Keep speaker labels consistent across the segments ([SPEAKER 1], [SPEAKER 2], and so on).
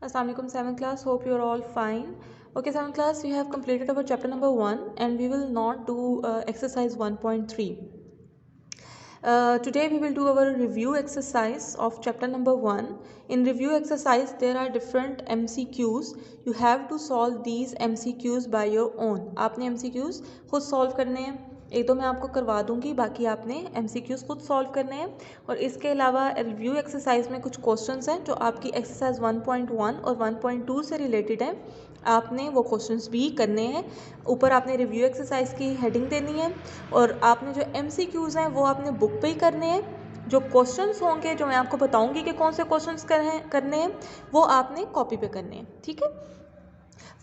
[SPEAKER 1] Assalamu alaikum 7th class, hope you are all fine. Okay 7th class, we have completed our chapter number 1 and we will not do exercise 1.3. Today we will do our review exercise of chapter number 1. In review exercise there are different MCQs. You have to solve these MCQs by your own. आपने MCQs खुद solve करने हैं. एक दो मैं आपको करवा दूंगी, बाकी आपने MCQs खुद सॉल्व करने हैं. और इसके अलावा रिव्यू एक्सरसाइज में कुछ क्वेश्चंस हैं जो आपकी एक्सरसाइज 1.1 और 1.2 से रिलेटेड हैं. आपने वो क्वेश्चंस भी करने हैं. ऊपर आपने रिव्यू एक्सरसाइज की हेडिंग देनी है और आपने जो MCQs हैं वो आपने बुक पे ही करने हैं. जो क्वेश्चंस होंगे जो मैं आपको बताऊंगी कि कौन से क्वेश्चंस करने हैं वो आपने कॉपी पे करने हैं. ठीक है.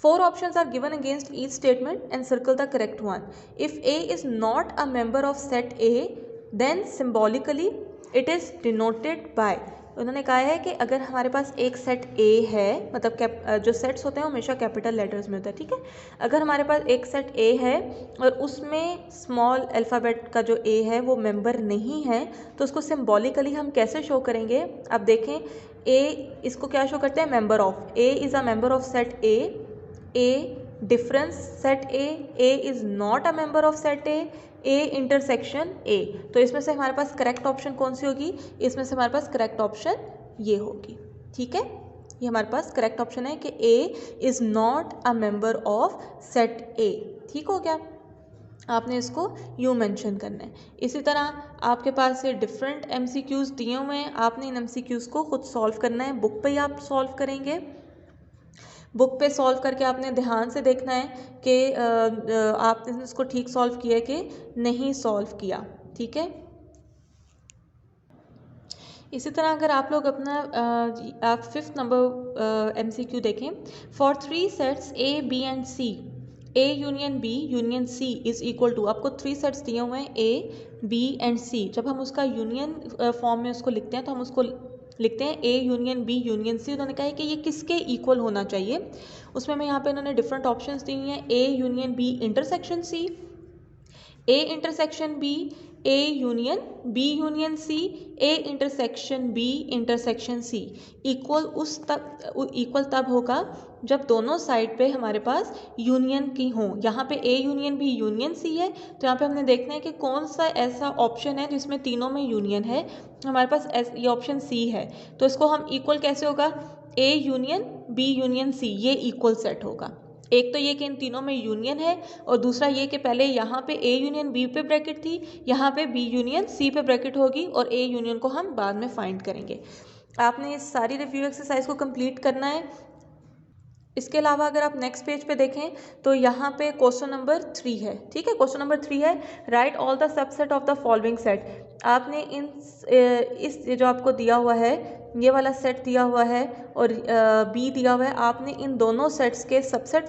[SPEAKER 1] 4 options are given against each statement and circle the correct one. If A is not a member of set A, then symbolically it is denoted by. उन्होंने कहा है कि अगर हमारे पास एक सेट A है, मतलब जो सेट्स होते हैं हमेशा कैपिटल लेटर्स में होता है. ठीक है. अगर हमारे पास एक सेट A है और उसमें स्मॉल अल्फ़ाबेट का जो A है वो मेंबर नहीं है, तो उसको सिम्बॉलिकली हम कैसे शो करेंगे. अब देखें, A इसको क्या शो करते हैं, member of. A is a member of set A difference set A is not a member of set A intersection A. तो इसमें से हमारे पास करेक्ट ऑप्शन कौन सी होगी, इसमें से हमारे पास करेक्ट ऑप्शन ये होगी. ठीक है. ये हमारे पास करेक्ट ऑप्शन है कि A is not a member of set A. ठीक हो गया. आपने इसको यूँ मेंशन करना है. इसी तरह आपके पास ये डिफरेंट MCQs दिए हुए हैं. आपने इन MCQs को खुद सॉल्व करना है. बुक पे ही आप सॉल्व करेंगे. बुक पे सॉल्व करके आपने ध्यान से देखना है कि आपने इसको ठीक सॉल्व किया कि नहीं सॉल्व किया. ठीक है. इसी तरह अगर आप लोग अपना आप 5th नंबर MCQ देखें. For 3 sets A, B and C, A union B union C is equal to. आपको 3 सेट्स दिए हुए हैं A, B एंड C. जब हम उसका यूनियन फॉर्म में उसको लिखते हैं तो हम उसको लिखते हैं A union B union C. उन्होंने कहा है कि ये किसके इक्वल होना चाहिए. उसमें मैं यहाँ पे इन्होंने डिफरेंट ऑप्शंस दी हैं. A union B intersection C, A intersection B, A union B union C, A intersection B intersection C. Equal तब होगा जब दोनों साइड पे हमारे पास यूनियन की हों. यहाँ पे A union B union C है, तो यहाँ पे हमने देखना है कि कौन सा ऐसा ऑप्शन है जिसमें तीनों में यूनियन है. हमारे पास ये ऑप्शन C है. तो इसको हम इक्वल कैसे होगा, A union B union C, ये इक्वल सेट होगा. एक तो ये कि इन तीनों में यूनियन है और दूसरा ये कि पहले यहाँ पे A यूनियन B पे ब्रैकेट थी, यहाँ पे B यूनियन C पे ब्रैकेट होगी और A यूनियन को हम बाद में फाइंड करेंगे. आपने इस सारी रिव्यू एक्सरसाइज को कंप्लीट करना है. इसके अलावा अगर आप नेक्स्ट पेज पे देखें तो यहाँ पे क्वेश्चन नंबर 3 है. ठीक है. क्वेश्चन नंबर 3 है, right all the subset of the following set. आपने इस जो आपको दिया हुआ है, ये वाला सेट दिया हुआ है और B दिया हुआ है, आपने इन दोनों सेट्स के सबसेट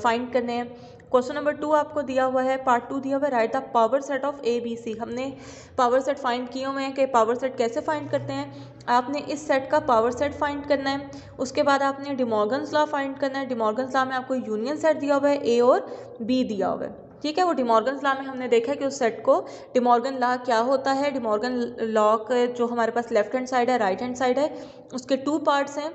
[SPEAKER 1] फाइंड करने हैं. क्वेश्चन नंबर 2 आपको दिया हुआ है, पार्ट 2 दिया हुआ है, right the power set of ABC. हमने पावर सेट फाइंड किए हुए हैं कि पावर सेट कैसे फाइंड करते हैं. आपने इस सेट का पावर सेट फाइंड करना है. उसके बाद आपने डिमॉर्गन्स लॉ फाइंड करना है. डिमॉर्गन्स लॉ में आपको यूनियन सेट दिया हुआ है, A और B दिया हुआ है. ठीक है. वो डिमॉर्गन्स लॉ में हमने देखा कि उस सेट को डिमॉर्गन लॉ क्या होता है. डिमॉर्गन लॉ के जो हमारे पास लेफ्ट हैंड साइड है, राइट हैंड साइड है, उसके 2 पार्ट्स हैं.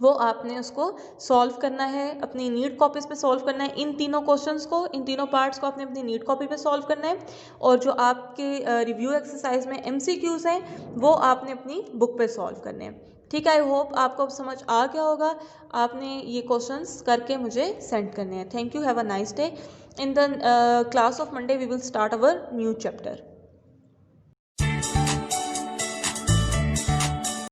[SPEAKER 1] वो आपने उसको सॉल्व करना है, अपनी नीट कॉपीज पे सॉल्व करना है. इन तीनों क्वेश्चंस को, इन तीनों पार्ट्स को आपने अपनी नीट कॉपी पे सॉल्व करना है. और जो आपके रिव्यू एक्सरसाइज में MCQs हैं वो आपने अपनी बुक पे सॉल्व करने हैं. ठीक है. आई होप आपको अब समझ आ गया होगा. आपने ये क्वेश्चंस करके मुझे सेंड करने हैं. Thank you. Have a nice day. In the class of Monday we will start our new chapter.